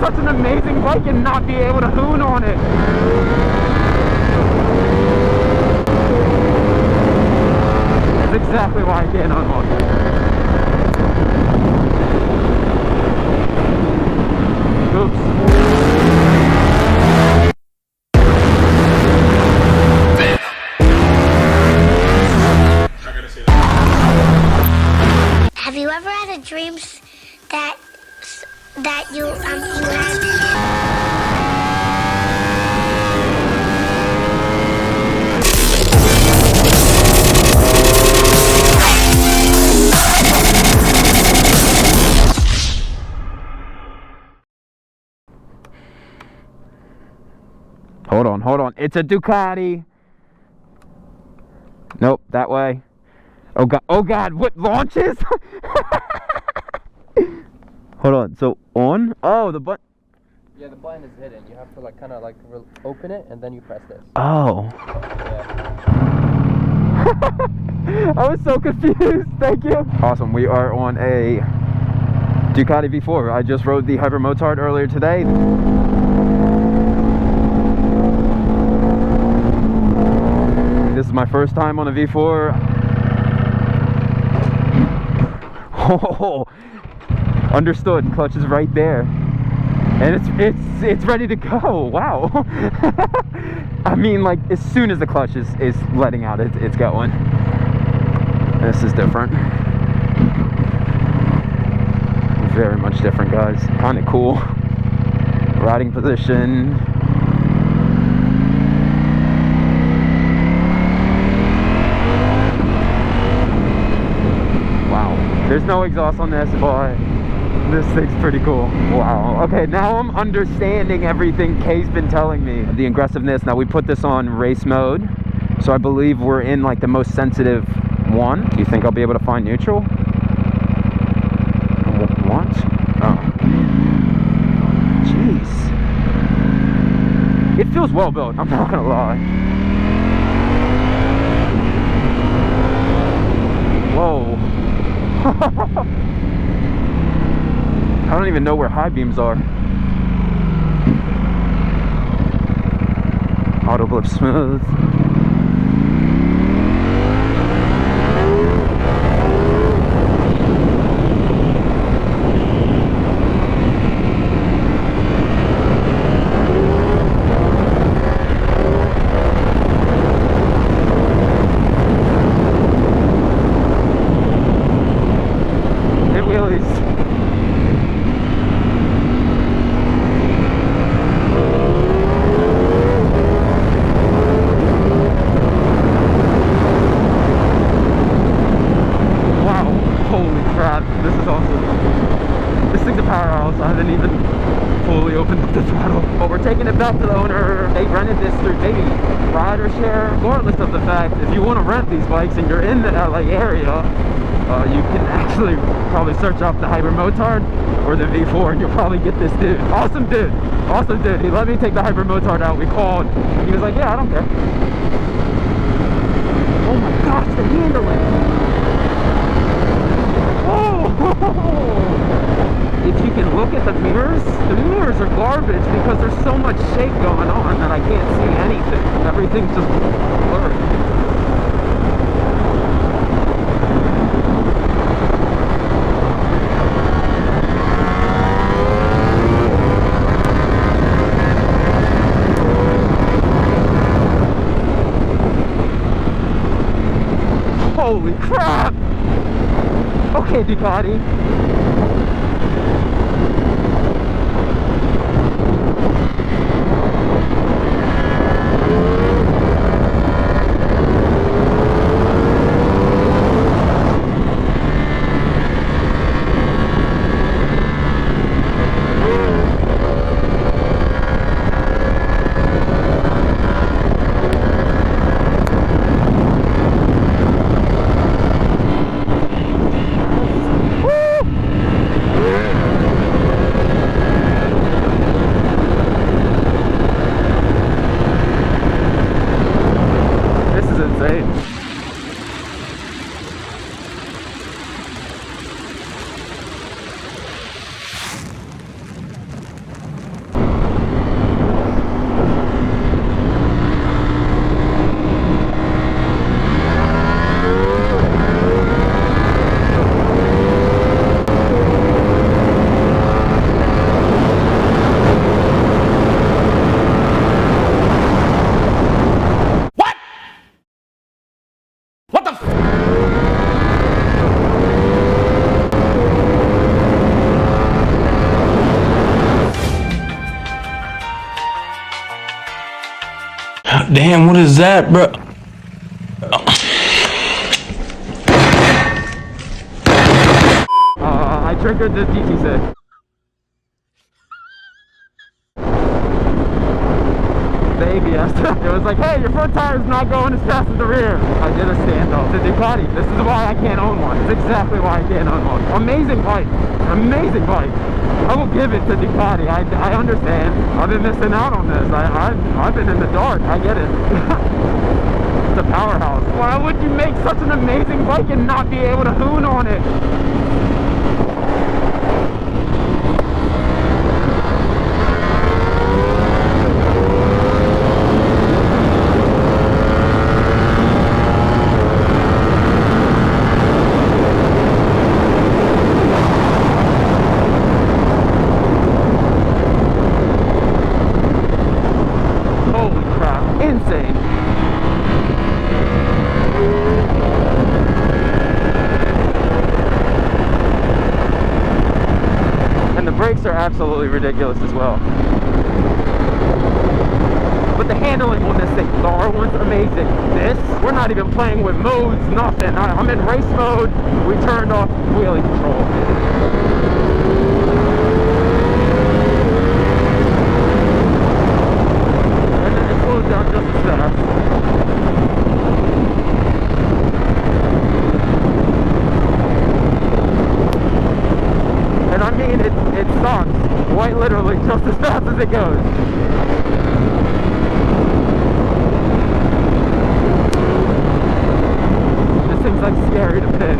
such an amazing bike and not be able to hoon on it. That's exactly why I can't unlock it. Oops. Have you ever had a dream that you had? Hold on. It's a Ducati. Nope, that way. Oh God, what launches? Hold on, so on? Oh, the button. Yeah, the button is hidden. You have to like kind of like open it and then you press this. Oh. Yeah. I was so confused. Thank you. Awesome. We are on a Ducati V4. I just rode the Hyper Motard earlier today. This is my first time on a V4. Oh, understood. Clutch is right there, and it's ready to go. Wow. I mean, like as soon as the clutch is letting out, it's going. This is different. Very much different, guys. Kind of cool. Riding position. There's no exhaust on this, but this thing's pretty cool. Wow. Okay, now I'm understanding everything Kay's been telling me. The aggressiveness. Now we put this on race mode, so I believe we're in like the most sensitive one. Do you think I'll be able to find neutral? What? Oh. Jeez. It feels well built, I'm not gonna lie. Whoa. I don't even know where high beams are. Auto blip smooth. Back to the owner. They rented this through maybe rider share. Regardless of the fact, if you want to rent these bikes and you're in the LA area, you can actually probably search up the Hyper Motard or the V4 and you'll probably get this dude. Awesome dude. He let me take the Hyper Motard out. We called. He was like, yeah, I don't care. Oh my gosh, the handling. Oh. If you can look at the mirrors are garbage because there's so much shake going on that I can't see anything. Everything's just blurry. Holy crap! Okay, Ducati. Woo! Damn, what is that, bro? I triggered the DT6. The ABS. It was like, hey, your front tire is not going as fast as the rear. I did a standoff. The Ducati. This is why I can't own one. It's exactly why I can't own one. Amazing bike. Amazing bike. I will give it to Ducati. I understand. I've been missing out on this. I've been in the dark. I get it. It's a powerhouse. Why would you make such an amazing bike and not be able to hoon on it? Insane. And the brakes are absolutely ridiculous as well. But the handling on this thing, the R1's amazing. This, we're not even playing with modes, nothing. I'm in race mode. We turned off wheelie control. Down just as fast. And I mean, it stops quite literally just as fast as it goes. This thing's like scary to pin.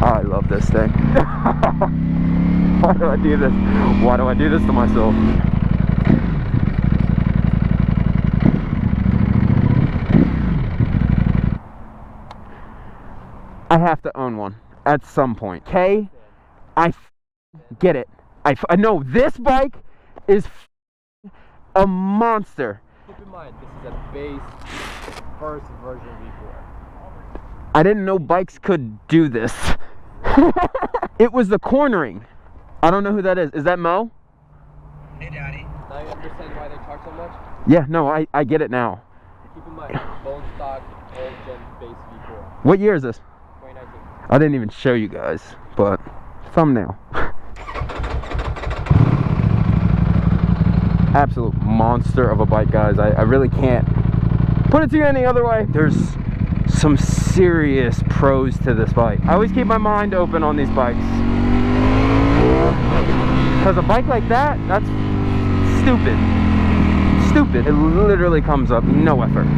I love this thing. Why do I do this? Why do I do this to myself? I have to own one at some point. Okay? I get it. I know this bike is a monster. Keep in mind, this is a base first version V4. I didn't know bikes could do this. It was the cornering. I don't know who that is. Is that Mo? Hey, Daddy. Now you understand why they charge so much? Yeah, no, I get it now. Keep in mind, bone stock, old gen base V4. What year is this? 2019. I didn't even show you guys, but thumbnail. Absolute monster of a bike, guys. I really can't put it to you any other way. There's some serious pros to this bike. I always keep my mind open on these bikes. Because a bike like that, that's stupid. Stupid. It literally comes up no effort.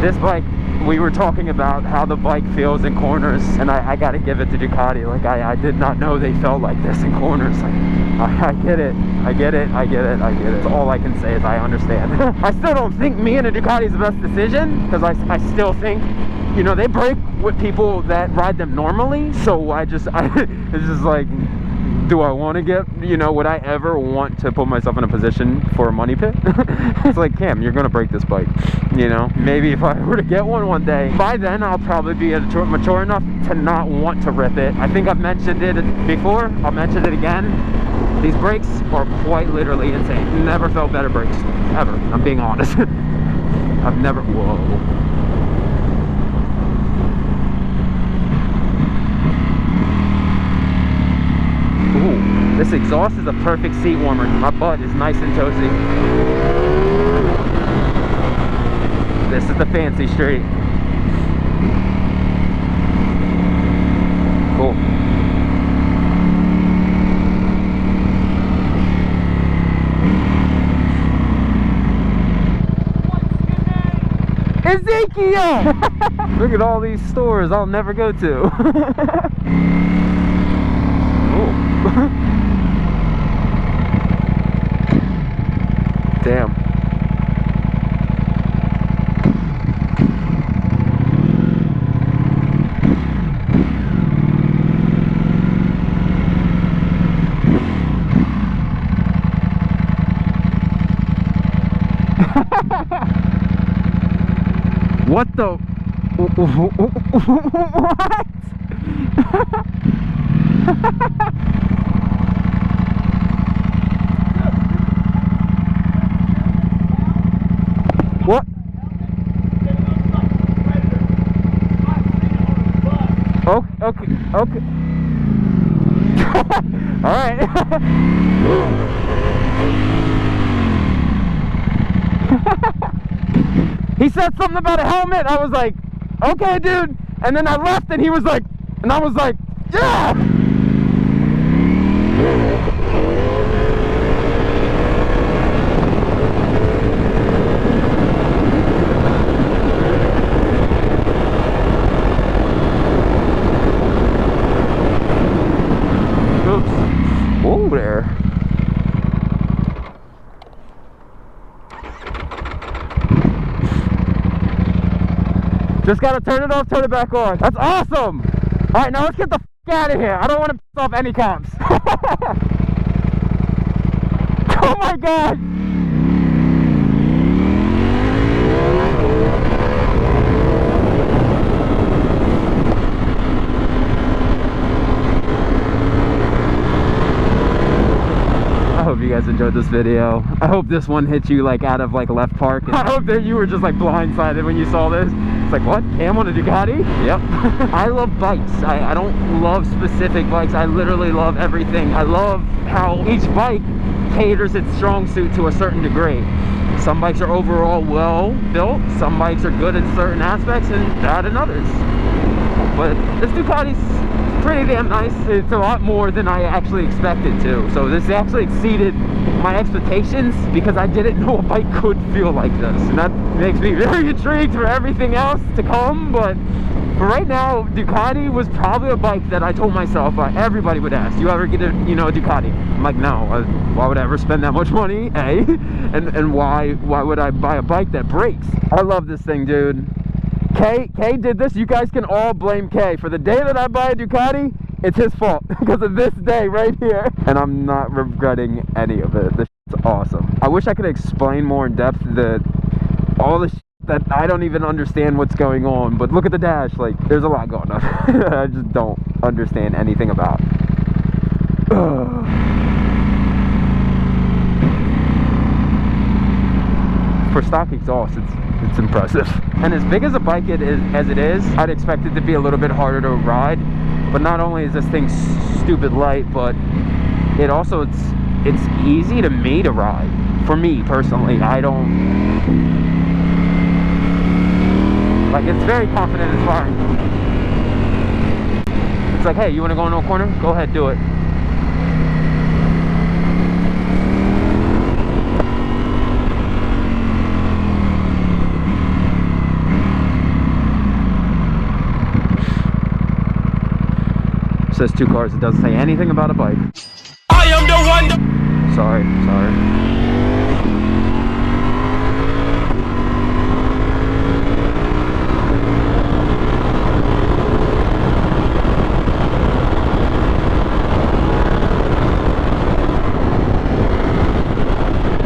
This bike, we were talking about how the bike feels in corners, and I gotta give it to Ducati. Like, I did not know they felt like this in corners. Like, I get it. I get it. I get it. I get it. All I can say is I understand. I still don't think me and a Ducati is the best decision, because I still think, you know, they break with people that ride them normally. So it's just like, do I want to get, you know, would I ever want to put myself in a position for a money pit? It's like, Cam, you're going to break this bike, you know? Maybe if I were to get one day, by then I'll probably be mature enough to not want to rip it. I think I've mentioned it before. I'll mention it again. These brakes are quite literally insane. Never felt better brakes, ever. I'm being honest. I've never, whoa. Ooh, this exhaust is a perfect seat warmer. My butt is nice and toasty. This is the fancy street. Cool. Ezekiel! Look at all these stores I'll never go to. Oh. Damn. What the? What? What? Oh, okay, okay. All right. He said something about a helmet. I was like, okay, dude. And then I left and he was like, and I was like, yeah. Oops. Whoa there. Just gotta turn it off, turn it back on. That's awesome! Alright, now let's get the f out of here. I don't want to piss off any cops. Oh my god! I hope you guys enjoyed this video. I hope this one hit you like out of like left park. I hope that you were just like blindsided when you saw this. It's like, what? Cam on a Ducati? Yep. I love bikes. I don't love specific bikes. I literally love everything. I love how each bike caters its strong suit to a certain degree. Some bikes are overall well built. Some bikes are good in certain aspects and bad in others. But this Ducati's pretty damn nice. It's a lot more than I actually expected to. So this actually exceeded my expectations because I didn't know a bike could feel like this. And that makes me very intrigued for everything else to come. But for right now, Ducati was probably a bike that I told myself everybody would ask, you ever get a, a Ducati? I'm like, no, why would I ever spend that much money? A, and why would I buy a bike that breaks? I love this thing, dude. K did this. You guys can all blame K. For the day that I buy a Ducati, it's his fault because of this day right here. And I'm not regretting any of it. This shit's awesome. I wish I could explain more in depth all the shit that I don't even understand what's going on. But look at the dash. Like, there's a lot going on. I just don't understand anything about. For stock exhaust, it's impressive. And as big as a bike as it is, I'd expect it to be a little bit harder to ride. But not only is this thing stupid light, but it also it's easy to me to ride. For me personally, I don't like. It's very confident inspiring. It's like, hey, you want to go into a corner? Go ahead, do it. Says 2 cars. It doesn't say anything about a bike. I am the one. Sorry.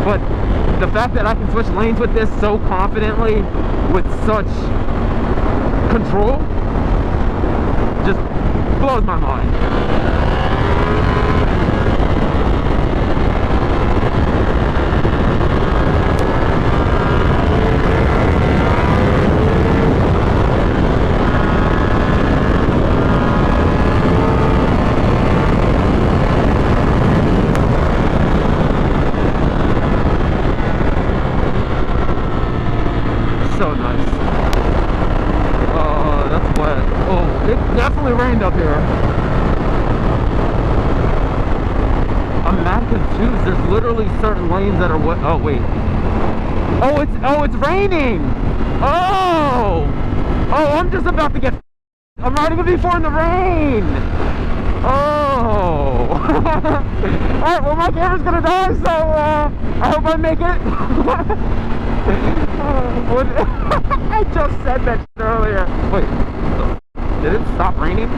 But the fact that I can switch lanes with this so confidently, with such control, just blows my mind. choose. There's literally certain lanes that are what. Oh wait. Oh, it's raining. Oh, I'm just about to get. I'm riding a V4 in the rain. Oh. Alright, well my camera's gonna die, so I hope I make it. I just said that earlier. Wait, did it stop raining?